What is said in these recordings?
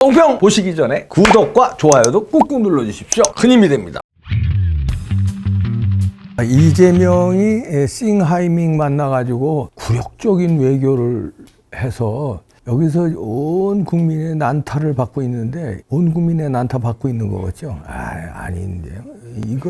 똥평 보시기 전에 구독과 좋아요도 꾹꾹 눌러주십시오. 큰 힘이 됩니다. 이재명이 싱하이밍 만나가지고 굴욕적인 외교를 해서 여기서 온 국민의 난타를 받고 있는데, 온 국민의 난타 받고 있는 거겠죠? 아닌데요.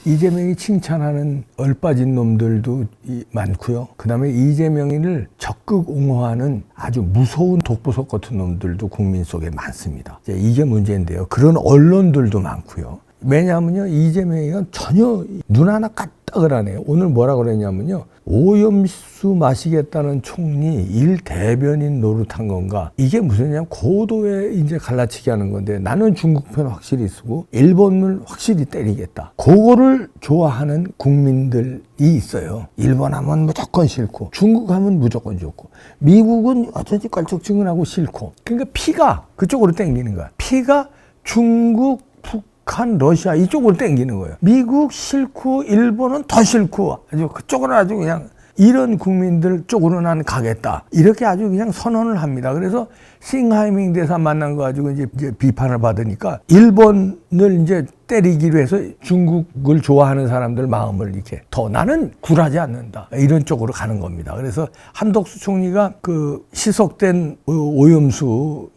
이재명이 칭찬하는 얼빠진 놈들도 많고요. 그 다음에 이재명이를 적극 옹호하는 아주 무서운 독보석 같은 놈들도 국민 속에 많습니다. 이게 문제인데요. 그런 언론들도 많고요. 왜냐하면요, 이재명이가 전혀 눈 하나 까딱을 안 해요. 오늘 뭐라 그랬냐면요, 오염수 마시겠다는 총리 일대변인 노릇한 건가? 이게 무슨냐면 고도의 이제 갈라치기 하는 건데, 나는 중국 편 확실히 쓰고 일본을 확실히 때리겠다. 그거를 좋아하는 국민들이 있어요. 일본 하면 무조건 싫고, 중국 하면 무조건 좋고, 미국은 어쩐지 껄쩍지근하고 싫고. 그러니까 피가 그쪽으로 땡기는 거야. 피가 중국, 북한, 러시아 이쪽으로 땡기는 거예요. 미국 싫고 일본은 더 싫고, 아주 그쪽으로 아주 그냥 이런 국민들 쪽으로 난 가겠다, 이렇게 아주 그냥 선언을 합니다. 그래서 싱하이밍 대사 만난 거 가지고 이제 비판을 받으니까 일본을 이제 때리기로 해서 중국을 좋아하는 사람들 마음을 이렇게 더 나는 굴하지 않는다, 이런 쪽으로 가는 겁니다. 그래서 한덕수 총리가 그 희석된 오염수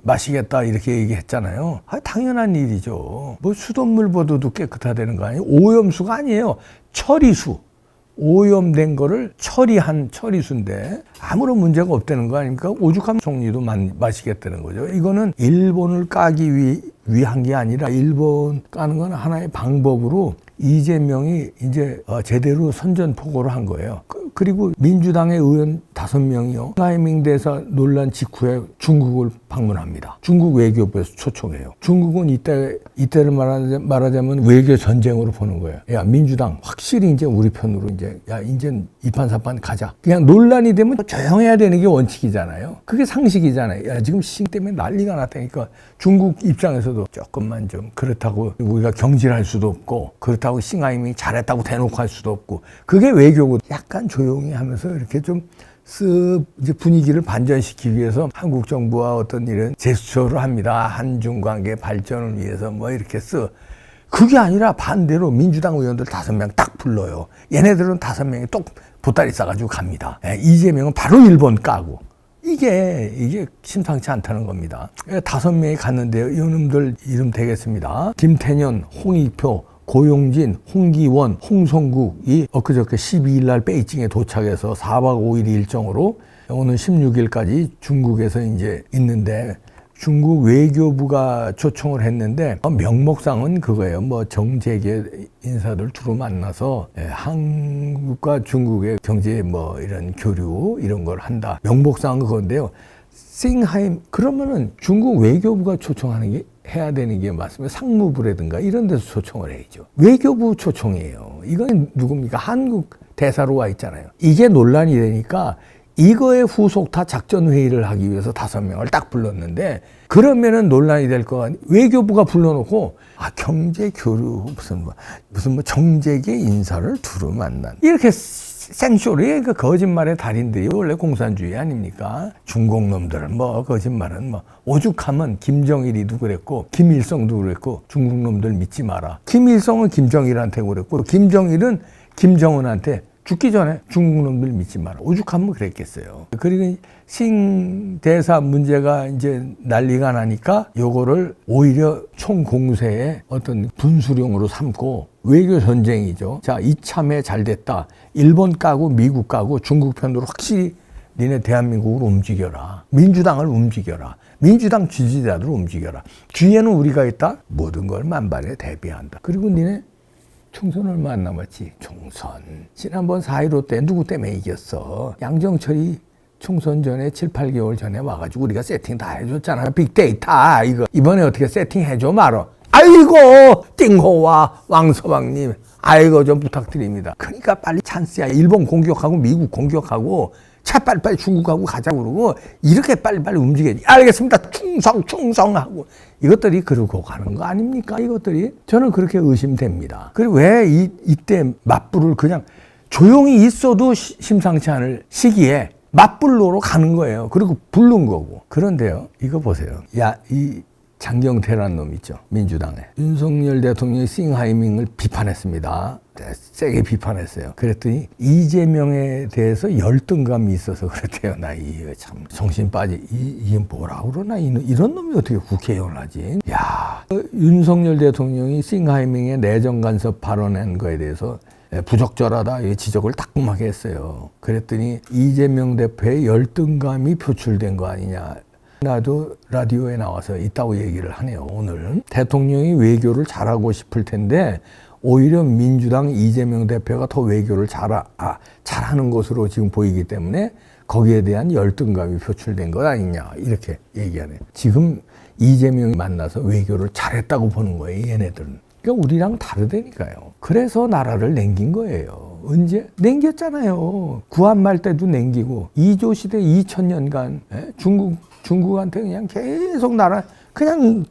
마시겠다 이렇게 얘기했잖아요. 당연한 일이죠. 뭐 수돗물보다도 깨끗하다는 거 아니에요? 오염수가 아니에요. 처리수. 오염된 거를 처리한 처리수인데 아무런 문제가 없다는 거 아닙니까? 오죽하면 총리도 마시겠다는 거죠. 이거는 일본을 까기 위한 게 아니라, 일본 까는 건 하나의 방법으로 이재명이 이제 제대로 선전포고를 한 거예요. 그리고 민주당의 의원 5명이요, 싱하이밍 대사 논란 직후에 중국을 방문합니다. 중국 외교부에서 초청해요. 중국은 이때를 말하자면 외교 전쟁으로 보는 거예요. 야, 민주당 확실히 이제 우리 편으로 이제 이판사판 가자. 그냥 논란이 되면 조용해야 되는 게 원칙이잖아요. 그게 상식이잖아요. 야, 지금 싱 때문에 난리가 났다니까. 중국 입장에서도 조금만 좀 그렇다고 우리가 경질할 수도 없고, 그렇다고 싱하이밍이 잘했다고 대놓고 할 수도 없고, 그게 외교고. 약간 조용히 하면서 이렇게 좀 쓱 이제 분위기를 반전시키기 위해서 한국 정부와 어떤 이런 제스처를 합니다. 한중 관계 발전을 위해서 뭐 이렇게 그게 아니라 반대로 민주당 의원들 5명 딱 불러요. 얘네들은 5명이 또 보따리 싸가지고 갑니다. 이재명은 바로 일본 까고. 이게 심상치 않다는 겁니다. 5명이 갔는데요. 이놈들 이름 되겠습니다. 김태년, 홍익표, 고용진, 홍기원, 홍성국이 엊그저께 12일 날 베이징에 도착해서 4박 5일 일정으로 오늘 16일까지 중국에서 이제 있는데, 중국 외교부가 초청을 했는데 명목상은 그거예요. 뭐 정재계 인사들 주로 만나서 한국과 중국의 경제 뭐 이런 교류 이런 걸 한다. 명목상은 그건데요. 그러면은 중국 외교부가 초청하는 게 해야 되는 게 맞으면 상무부라든가 이런 데서 초청을 해야죠. 외교부 초청이에요. 이건 누굽니까? 한국 대사로 와 있잖아요. 이게 논란이 되니까 이거에 후속 다 작전회의를 하기 위해서 5명을 딱 불렀는데, 그러면은 논란이 될 거 아니에요. 외교부가 불러놓고 경제 교류 무슨 뭐 정재계 인사를 두루 만난, 이렇게 생쇼리, 그 거짓말의 달인들이 원래 공산주의 아닙니까? 중국놈들 뭐 거짓말은 뭐 오죽하면 김정일이도 그랬고 김일성도 그랬고, 중국놈들 믿지 마라. 김일성은 김정일한테 그랬고, 김정일은 김정은한테 죽기 전에 중국놈들 믿지 마라. 오죽하면 그랬겠어요. 그리고 싱 대사 문제가 이제 난리가 나니까 요거를 오히려 총공세의 어떤 분수령으로 삼고, 외교 전쟁이죠. 자, 이참에 잘 됐다. 일본 까고 미국 까고 중국 편으로 확실히 니네 대한민국을 움직여라. 민주당을 움직여라. 민주당 지지자들 움직여라. 뒤에는 우리가 있다. 모든 걸 만반에 대비한다. 그리고 니네 총선 얼마 안 남았지? 총선. 지난번 4.15 때 누구 때문에 이겼어? 양정철이 총선 전에 7, 8개월 전에 와가지고 우리가 세팅 다 해줬잖아. 빅데이터 이거. 이번에 어떻게 세팅해줘 말어. 아이고, 띵호와 왕서방님, 아이고 좀 부탁드립니다. 그러니까 빨리 찬스야. 일본 공격하고 미국 공격하고 차 빨리빨리 중국하고 가자고 그러고, 이렇게 빨리빨리 움직여야지. 알겠습니다. 충성하고. 이것들이 그러고 가는 거 아닙니까? 이것들이. 저는 그렇게 의심됩니다. 그리고 왜 이때 맞불을 그냥 조용히 있어도 심상치 않을 시기에 맞불로로 가는 거예요. 그리고 부른 거고. 그런데요, 이거 보세요. 야, 이 장경태라는 놈 있죠. 민주당에. 윤석열 대통령이 싱하이밍을 비판했습니다. 세게 비판했어요. 그랬더니 이재명에 대해서 열등감이 있어서 그랬대요. 나 이거 참 정신 빠지. 이게 뭐라고 그러나 이런 놈이 어떻게 국회의원을 하지? 야, 윤석열 대통령이 싱하이밍의 내정 간섭 발언한 거에 대해서 부적절하다 지적을 따끔하게 했어요. 그랬더니 이재명 대표의 열등감이 표출된 거 아니냐. 나도 라디오에 나와서 있다고 얘기를 하네요. 오늘 대통령이 외교를 잘하고 싶을 텐데 오히려 민주당 이재명 대표가 더 외교를 잘하는 것으로 지금 보이기 때문에 거기에 대한 열등감이 표출된 것 아니냐 이렇게 얘기하네요. 지금 이재명이 만나서 외교를 잘했다고 보는 거예요. 얘네들은. 그러니까 우리랑 다르다니까요. 그래서 나라를 남긴 거예요. 언제? 남겼잖아요. 구한말 때도 남기고 2조 시대 2000년간 중국한테 그냥 계속 그냥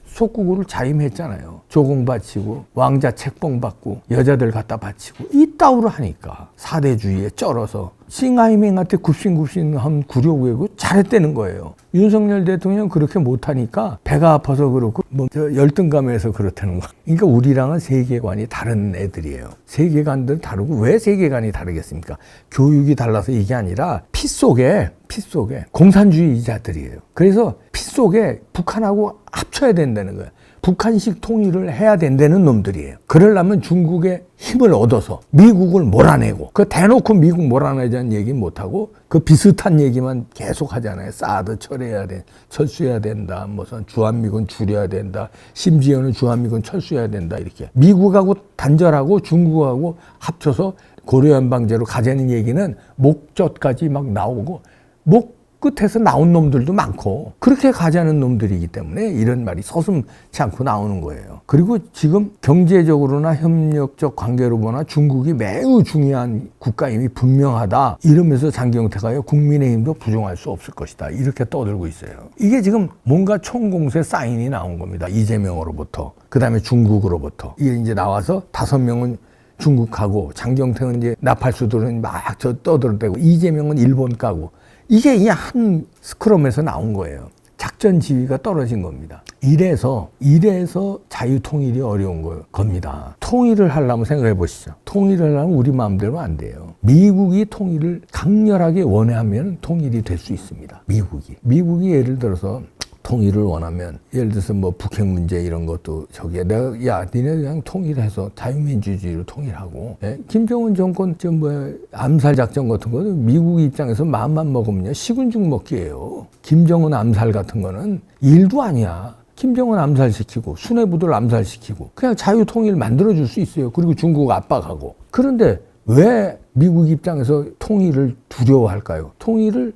속국으로 자임했잖아요. 조공 바치고 왕자 책봉 받고 여자들 갖다 바치고 이따위로 하니까 사대주의에 쩔어서 싱하이밍한테 굽신굽신한 구려고 잘했다는 거예요. 윤석열 대통령 그렇게 못하니까 배가 아파서 그렇고 열등감에서 그렇다는 거. 그러니까 우리랑은 세계관이 다른 애들이에요. 세계관들 다르고 왜 세계관이 다르겠습니까? 교육이 달라서 이게 아니라 피 속에 공산주의자들이에요. 그래서 피 속에 북한하고 합쳐야 된다는 거예요. 북한식 통일을 해야 된다는 놈들이에요. 그러려면 중국의 힘을 얻어서 미국을 몰아내고 대놓고 미국 몰아내자는 얘기 못하고 비슷한 얘기만 계속 하잖아요. 사드 철수해야 된다. 무슨 주한미군 줄여야 된다. 심지어는 주한미군 철수해야 된다. 이렇게 미국하고 단절하고 중국하고 합쳐서 고려연방제로 가자는 얘기는 목젖까지 막 나오고 끝에서 나온 놈들도 많고 그렇게 가자는 놈들이기 때문에 이런 말이 서슴지 않고 나오는 거예요. 그리고 지금 경제적으로나 협력적 관계로 보나 중국이 매우 중요한 국가임이 분명하다 이러면서 장경태가요 국민의힘도 부정할 수 없을 것이다 이렇게 떠들고 있어요. 이게 지금 뭔가 총공세 사인이 나온 겁니다. 이재명으로부터 그 다음에 중국으로부터 이게 이제 나와서 5명은 중국하고 장경태는 이제 나팔수들은 막 떠들어대고 이재명은 일본 까고 이게 이 한 스크럼에서 나온 거예요. 작전 지휘가 떨어진 겁니다. 이래서 자유통일이 어려운 겁니다. 통일을 하려면 생각해 보시죠. 통일을 하려면 우리 마음대로 안 돼요. 미국이 통일을 강렬하게 원하면 통일이 될 수 있습니다. 미국이 예를 들어서 통일을 원하면 예를 들어서 뭐 북핵 문제 이런 것도 니네 그냥 통일해서 자유민주주의로 통일하고 김정은 정권 암살 작전 같은 거는 미국 입장에서 마음만 먹으면 식은죽 먹기예요. 김정은 암살 같은 거는 일도 아니야. 김정은 암살시키고 수뇌부들 암살시키고 그냥 자유통일 만들어줄 수 있어요. 그리고 중국 압박하고. 그런데 왜 미국 입장에서 통일을 두려워할까요? 통일을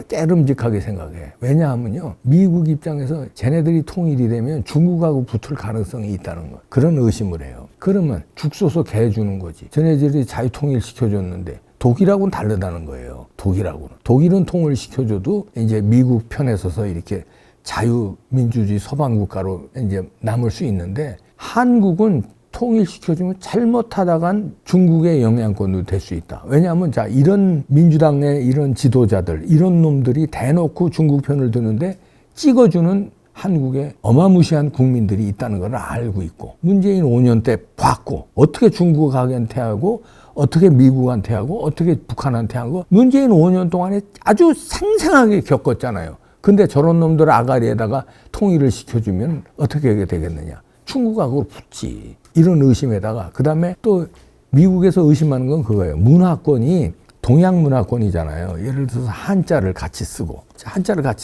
깨름직하게 생각해. 왜냐하면요. 미국 입장에서 쟤네들이 통일이 되면 중국하고 붙을 가능성이 있다는 거. 그런 의심을 해요. 그러면 죽 쏘서 개 주는 거지. 쟤네들이 자유통일 시켜줬는데 독일하고는 다르다는 거예요. 독일은 통일 시켜줘도 이제 미국 편에 서서 이렇게 자유민주주의 서방국가로 이제 남을 수 있는데 한국은 통일시켜주면 잘못하다간 중국의 영향권으로 될 수 있다. 왜냐하면 이런 민주당의 이런 지도자들, 이런 놈들이 대놓고 중국 편을 드는데 찍어주는 한국의 어마무시한 국민들이 있다는 걸 알고 있고 문재인 5년 때 봤고 어떻게 중국한테 하고 어떻게 미국한테 하고 어떻게 북한한테 하고 문재인 5년 동안에 아주 생생하게 겪었잖아요. 근데 저런 놈들 아가리에다가 통일을 시켜주면 어떻게 하게 되겠느냐. 중국하고 붙지. 이런 의심에다가 그다음에 또 미국에서 의심하는 건 그거예요. 문화권이 동양 문화권이잖아요. 예를 들어서 한자를 같이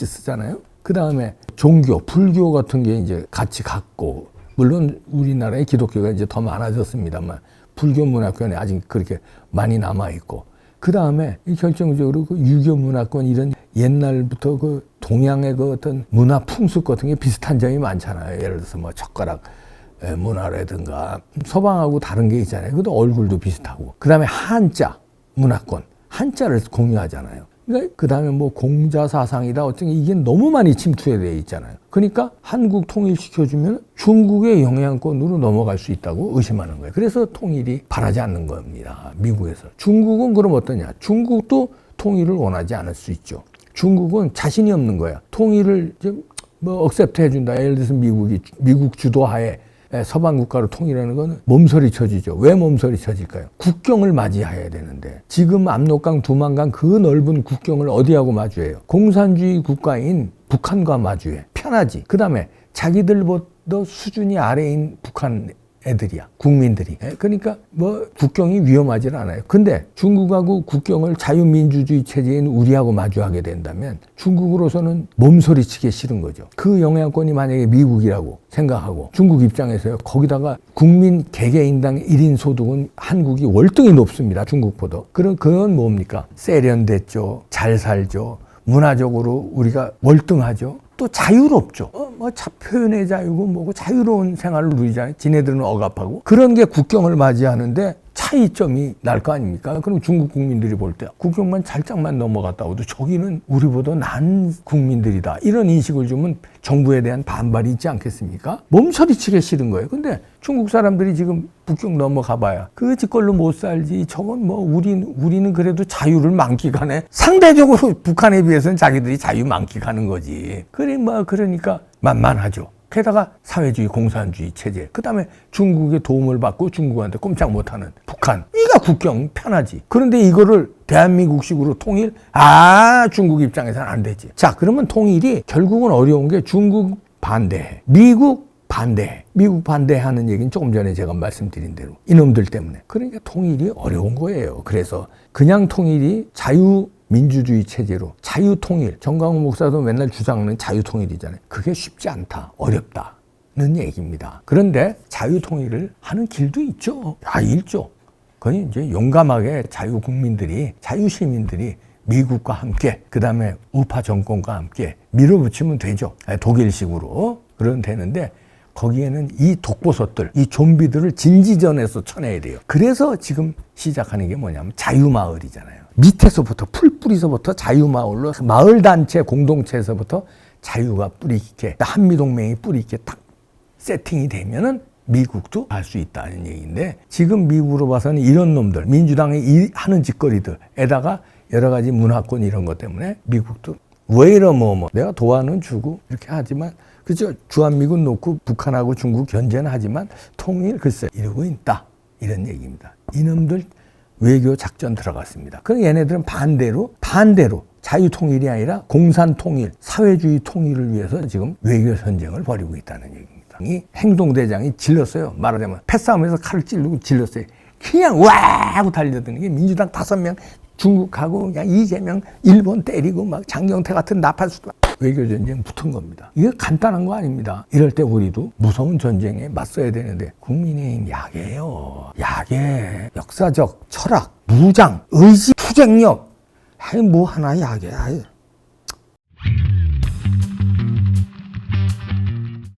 쓰잖아요. 그다음에 종교, 불교 같은 게 이제 같이 갖고 물론 우리나라의 기독교가 이제 더 많아졌습니다만 불교 문화권이 아직 그렇게 많이 남아 있고 그다음에 이 결정적으로 유교 문화권 이런 옛날부터 동양의 어떤 문화 풍습 같은 게 비슷한 점이 많잖아요. 예를 들어서 뭐 젓가락 문화라든가 서방하고 다른 게 있잖아요. 그것도 얼굴도 비슷하고. 그 다음에 한자 문화권. 한자를 공유하잖아요. 그러니까 그 다음에 뭐 공자 사상이다 어떤 게 이게 너무 많이 침투되어 있잖아요. 그러니까 한국 통일시켜주면 중국의 영향권으로 넘어갈 수 있다고 의심하는 거예요. 그래서 통일이 바라지 않는 겁니다. 미국에서. 중국은 그럼 어떠냐. 중국도 통일을 원하지 않을 수 있죠. 중국은 자신이 없는 거야. 통일을 좀 뭐 억셉트 해준다. 예를 들어서 미국 주도하에 서방 국가로 통일하는 건 몸서리 쳐지죠. 왜 몸서리 쳐질까요? 국경을 맞이해야 되는데 지금 압록강, 두만강 그 넓은 국경을 어디하고 마주해요? 공산주의 국가인 북한과 마주해. 편하지. 그 다음에 자기들보다 수준이 아래인 북한 애들이야. 국민들이. 그러니까 뭐 국경이 위험하지는 않아요. 근데 중국하고 국경을 자유민주주의 체제인 우리하고 마주하게 된다면 중국으로서는 몸소리치기 싫은 거죠. 그 영향권이 만약에 미국이라고 생각하고 중국 입장에서요. 거기다가 국민 개개인당 1인 소득은 한국이 월등히 높습니다. 중국보다. 그건 뭡니까? 세련됐죠. 잘 살죠. 문화적으로 우리가 월등하죠. 또 자유롭죠. 표현의 자유고 뭐고 자유로운 생활을 누리잖아요. 지네들은 억압하고. 그런 게 국경을 맞이하는데 차이점이 날 거 아닙니까? 그럼 중국 국민들이 볼 때 국경만 살짝만 넘어갔다 오도 저기는 우리보다 난 국민들이다. 이런 인식을 주면 정부에 대한 반발이 있지 않겠습니까? 몸서리치기 싫은 거예요. 근데 중국 사람들이 지금 국경 넘어가 봐야 그 짓걸로 못 살지. 저건 뭐 우리는 그래도 자유를 만끽하네. 상대적으로 북한에 비해서는 자기들이 자유 만끽하는 거지. 그러니까 만만하죠. 게다가 사회주의 공산주의 체제, 그 다음에 중국의 도움을 받고 중국한테 꼼짝 못하는 북한. 이가 국경 편하지. 그런데 이거를 대한민국식으로 통일? 중국 입장에서는 안 되지. 자, 그러면 통일이 결국은 어려운 게 중국 반대해, 미국 반대해. 미국 반대하는 얘기는 조금 전에 제가 말씀드린 대로 이놈들 때문에. 그러니까 통일이 어려운 거예요. 그래서 그냥 통일이 민주주의 체제로 자유통일, 정광훈 목사도 맨날 주장하는 자유통일이잖아요. 그게 쉽지 않다, 어렵다는 얘기입니다. 그런데 자유통일을 하는 길도 있죠. 있죠. 그건 이제 용감하게 자유시민들이 미국과 함께, 그 다음에 우파 정권과 함께 밀어붙이면 되죠. 독일식으로. 그러면 되는데 거기에는 이 독보섯들, 이 좀비들을 진지전에서 쳐내야 돼요. 그래서 지금 시작하는 게 뭐냐면 자유마을이잖아요. 밑에서부터 풀뿌리서부터 자유마을로 마을단체 공동체에서부터 자유가 뿌리 있게, 한미동맹이 뿌리 있게 딱 세팅이 되면은 미국도 할 수 있다는 얘기인데, 지금 미국으로 봐서는 이런 놈들, 민주당이 하는 짓거리들에다가 여러 가지 문화권 이런 것 때문에 미국도 왜 이러 내가 도와는 주고 이렇게 하지만, 그죠? 주한미군 놓고 북한하고 중국 견제는 하지만 통일 글쎄 이러고 있다, 이런 얘기입니다. 이놈들 외교 작전 들어갔습니다. 그럼 얘네들은 반대로 자유통일이 아니라 공산통일, 사회주의 통일을 위해서 지금 외교 전쟁을 벌이고 있다는 얘기입니다. 이 행동대장이 질렀어요. 말하자면 패싸움에서 칼을 찌르고 질렀어요. 그냥 와 하고 달려드는 게 민주당 5명, 중국하고 그냥 이재명, 일본 때리고 막 장경태 같은 나팔수도 외교전쟁 붙은 겁니다. 이게 간단한 거 아닙니다. 이럴 때 우리도 무서운 전쟁에 맞서야 되는데 국민의힘 약해요. 약해. 역사적 철학, 무장, 의지, 투쟁력. 뭐 하나 약해.